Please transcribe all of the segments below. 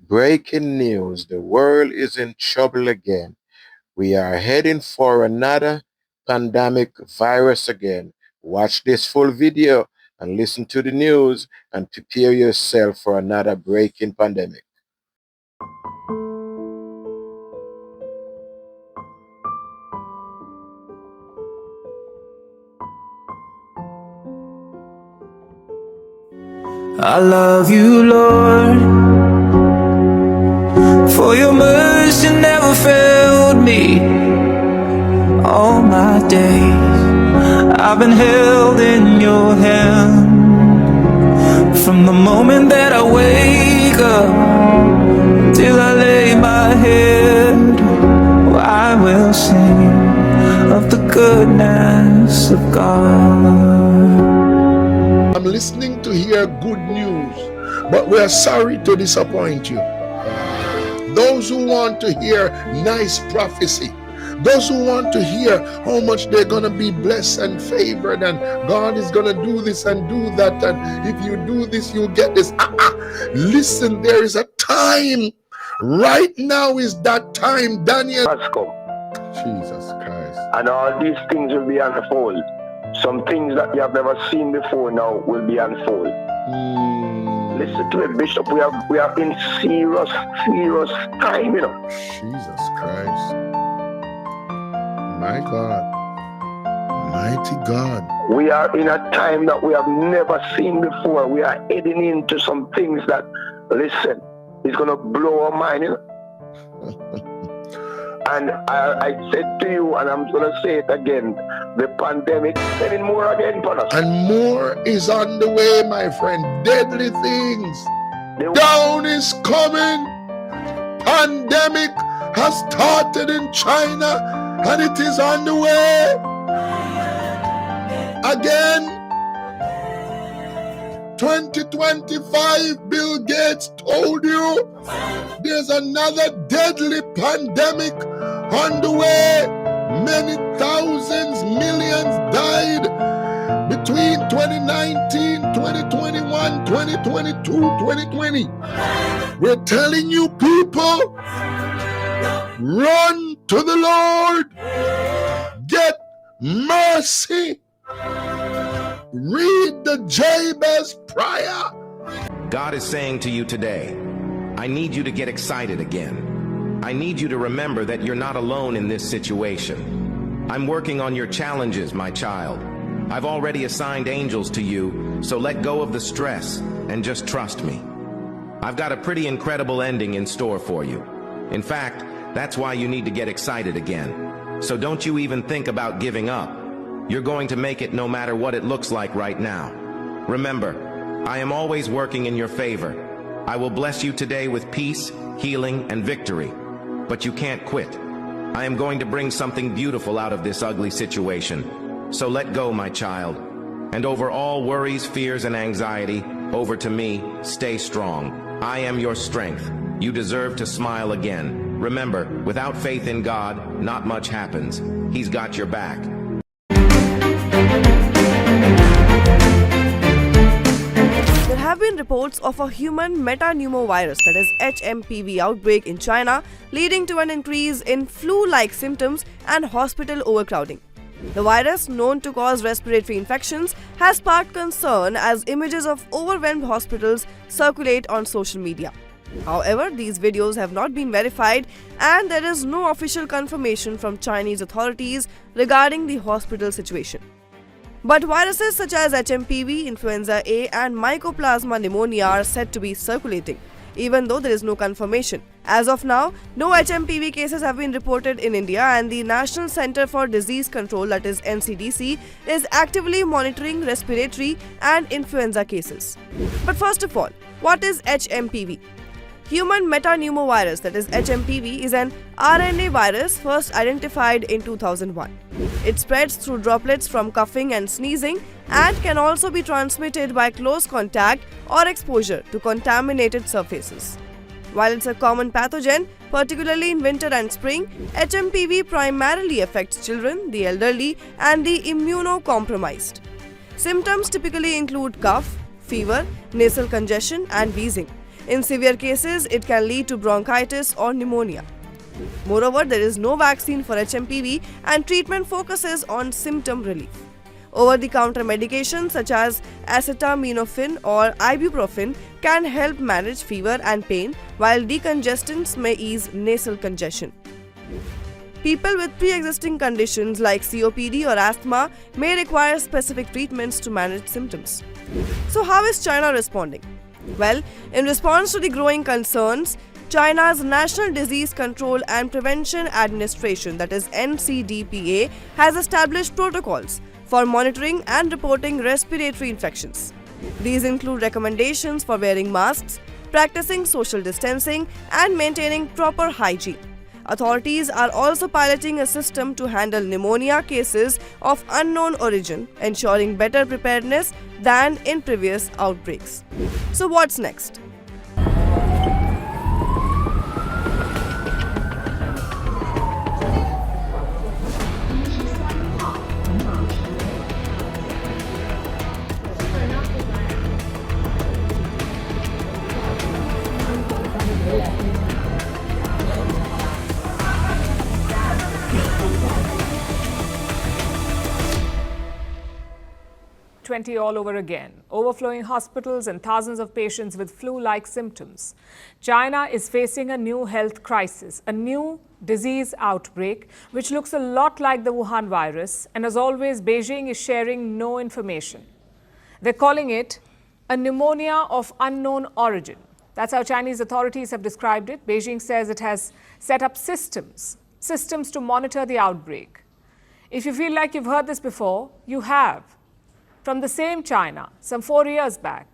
Breaking news, the world is in trouble again. We are heading for another pandemic virus again. Watch this full video and listen to the news and prepare yourself for another breaking pandemic. I love you, Lord, for your mercy never failed me. All my days I've been held in your hand, from the moment that I wake up till I lay my head. Oh, I will sing of the goodness of God. I'm listening to hear good news, but we are sorry to disappoint you. Those who want to hear nice prophecy, those who want to hear how much they're going to be blessed and favored, and God is going to do this and do that, and if you do this, you'll get this. Listen, there is a time. Right now is that time. Daniel has come, Jesus Christ. and all these things will be unfold. Some things that you have never seen before now will be unfold. Listen to it, Bishop. We are in serious time, you know. Jesus Christ. My God. Mighty God. We are in a time that we have never seen before. We are heading into some things that, listen, is going to blow our mind, you know. And I said to you, and I'm going to say it again, the pandemic is sending more again for us. And more is on the way, my friend. Deadly things. Down is coming. Pandemic has started in China, and it is on the way. Again, 2025, Bill Gates told you there's another deadly pandemic on the way. Many thousands, millions died between 2019, 2021, 2022, 2020. We're telling you, people, run to the Lord. Get mercy. Read the Jabez prayer. God is saying to you today, I need you to get excited again. I need you to remember that you're not alone in this situation. I'm working on your challenges, my child. I've already assigned angels to you, so let go of the stress and just trust me. I've got a pretty incredible ending in store for you. In fact, that's why you need to get excited again. So don't you even think about giving up. You're going to make it no matter what it looks like right now. Remember, I am always working in your favor. I will bless you today with peace, healing, and victory. But you can't quit. I am going to bring something beautiful out of this ugly situation. So let go, my child. And over all worries, fears, and anxiety, over to me, stay strong. I am your strength. You deserve to smile again. Remember, without faith in God, not much happens. He's got your back. There have been reports of a human metapneumovirus, that is HMPV, outbreak in China, leading to an increase in flu-like symptoms and hospital overcrowding. The virus, known to cause respiratory infections, has sparked concern as images of overwhelmed hospitals circulate on social media. However, these videos have not been verified, and there is no official confirmation from Chinese authorities regarding the hospital situation. But viruses such as HMPV, influenza A, and mycoplasma pneumonia are said to be circulating, even though there is no confirmation. As of now, no HMPV cases have been reported in India, and the National Center for Disease Control, that is NCDC, is actively monitoring respiratory and influenza cases. But first of all, what is HMPV? Human metapneumovirus, that is HMPV, is an RNA virus first identified in 2001. It spreads through droplets from coughing and sneezing and can also be transmitted by close contact or exposure to contaminated surfaces. While it's a common pathogen, particularly in winter and spring, HMPV primarily affects children, the elderly, and the immunocompromised. Symptoms typically include cough, fever, nasal congestion, and wheezing. In severe cases, it can lead to bronchitis or pneumonia. Moreover, there is no vaccine for HMPV and treatment focuses on symptom relief. Over-the-counter medications such as acetaminophen or ibuprofen can help manage fever and pain, while decongestants may ease nasal congestion. People with pre-existing conditions like COPD or asthma may require specific treatments to manage symptoms. So how is China responding? Well, in response to the growing concerns, China's National Disease Control and Prevention Administration, that is NCDPA, has established protocols for monitoring and reporting respiratory infections. These include recommendations for wearing masks, practicing social distancing, and maintaining proper hygiene. Authorities are also piloting a system to handle pneumonia cases of unknown origin, ensuring better preparedness than in previous outbreaks. So what's next? 2020 all over again. Overflowing hospitals and thousands of patients with flu-like symptoms. China is facing a new health crisis, a new disease outbreak, which looks a lot like the Wuhan virus. And as always, Beijing is sharing no information. They're calling it a pneumonia of unknown origin. That's how Chinese authorities have described it. Beijing says it has set up systems to monitor the outbreak. If you feel like you've heard this before, you have. From the same China, some 4 years back.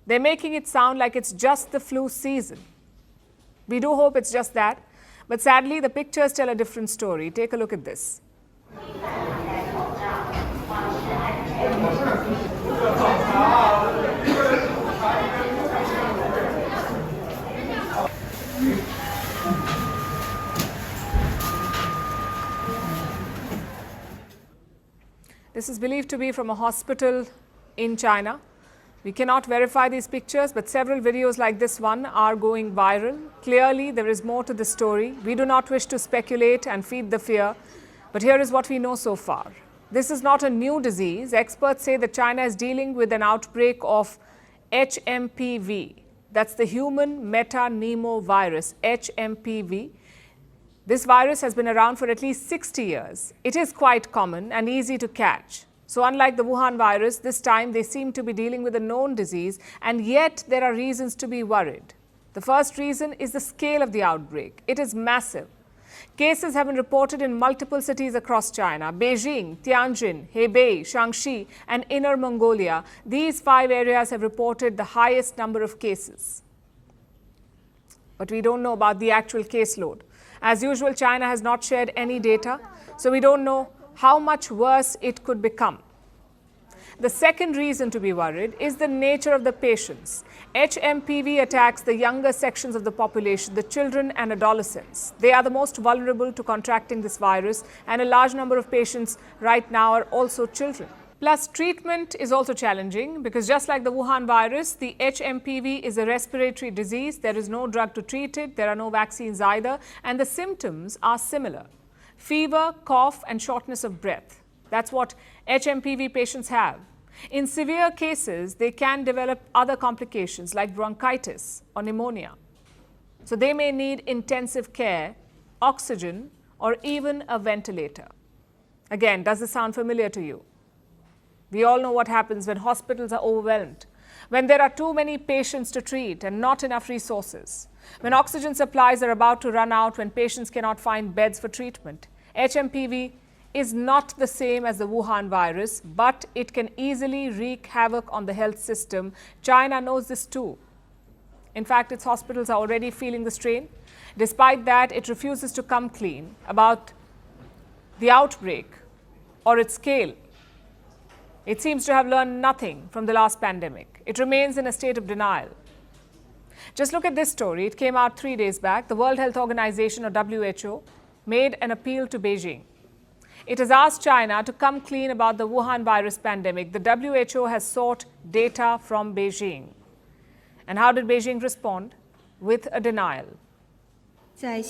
They're making it sound like it's just the flu season. We do hope it's just that, but sadly the pictures tell a different story. Take a look at this. This is believed to be from a hospital in China. We cannot verify these pictures, but several videos like this one are going viral. Clearly, there is more to the story. We do not wish to speculate and feed the fear, but here is what we know so far. This is not a new disease. Experts say that China is dealing with an outbreak of HMPV. That's the human metapneumovirus, HMPV. This virus has been around for at least 60 years. It is quite common and easy to catch. So unlike the Wuhan virus, this time they seem to be dealing with a known disease, and yet there are reasons to be worried. The first reason is the scale of the outbreak. It is massive. Cases have been reported in multiple cities across China: Beijing, Tianjin, Hebei, Shaanxi, and Inner Mongolia. These 5 areas have reported the highest number of cases. But we don't know about the actual caseload. As usual, China has not shared any data, so we don't know how much worse it could become. The second reason to be worried is the nature of the patients. HMPV attacks the younger sections of the population, the children and adolescents. They are the most vulnerable to contracting this virus, and a large number of patients right now are also children. Plus, treatment is also challenging because just like the Wuhan virus, the HMPV is a respiratory disease. There is no drug to treat it. There are no vaccines either. And the symptoms are similar: fever, cough, and shortness of breath. That's what HMPV patients have. In severe cases, they can develop other complications like bronchitis or pneumonia. So they may need intensive care, oxygen, or even a ventilator. Again, does this sound familiar to you? We all know what happens when hospitals are overwhelmed, when there are too many patients to treat and not enough resources, when oxygen supplies are about to run out, when patients cannot find beds for treatment. HMPV is not the same as the Wuhan virus, but it can easily wreak havoc on the health system. China knows this too. In fact, its hospitals are already feeling the strain. Despite that, it refuses to come clean about the outbreak or its scale. It seems to have learned nothing from the last pandemic. It remains in a state of denial. Just look at this story. It came out 3 days back. The World Health Organization, or WHO, made an appeal to Beijing. It has asked China to come clean about the Wuhan virus pandemic. The WHO has sought data from Beijing. And how did Beijing respond? With a denial. On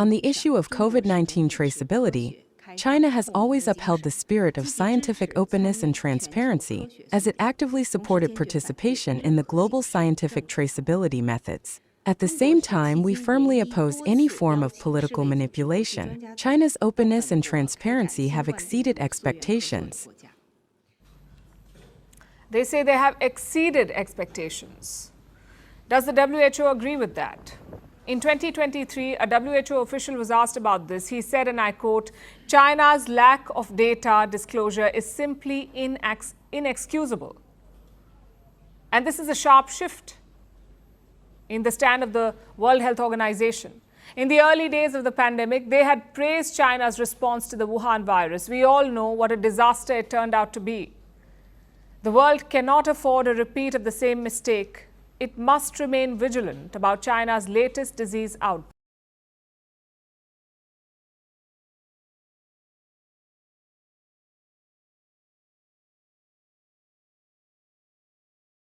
the issue of COVID-19 traceability, China has always upheld the spirit of scientific openness and transparency as it actively supported participation in the global scientific traceability methods. At the same time, we firmly oppose any form of political manipulation. China's openness and transparency have exceeded expectations. They say they have exceeded expectations. Does the WHO agree with that? In 2023, a WHO official was asked about this. He said, and I quote, "China's lack of data disclosure is simply inexcusable." And this is a sharp shift in the stand of the World Health Organization. In the early days of the pandemic, they had praised China's response to the Wuhan virus. We all know what a disaster it turned out to be. The world cannot afford a repeat of the same mistake. It must remain vigilant about China's latest disease outbreak.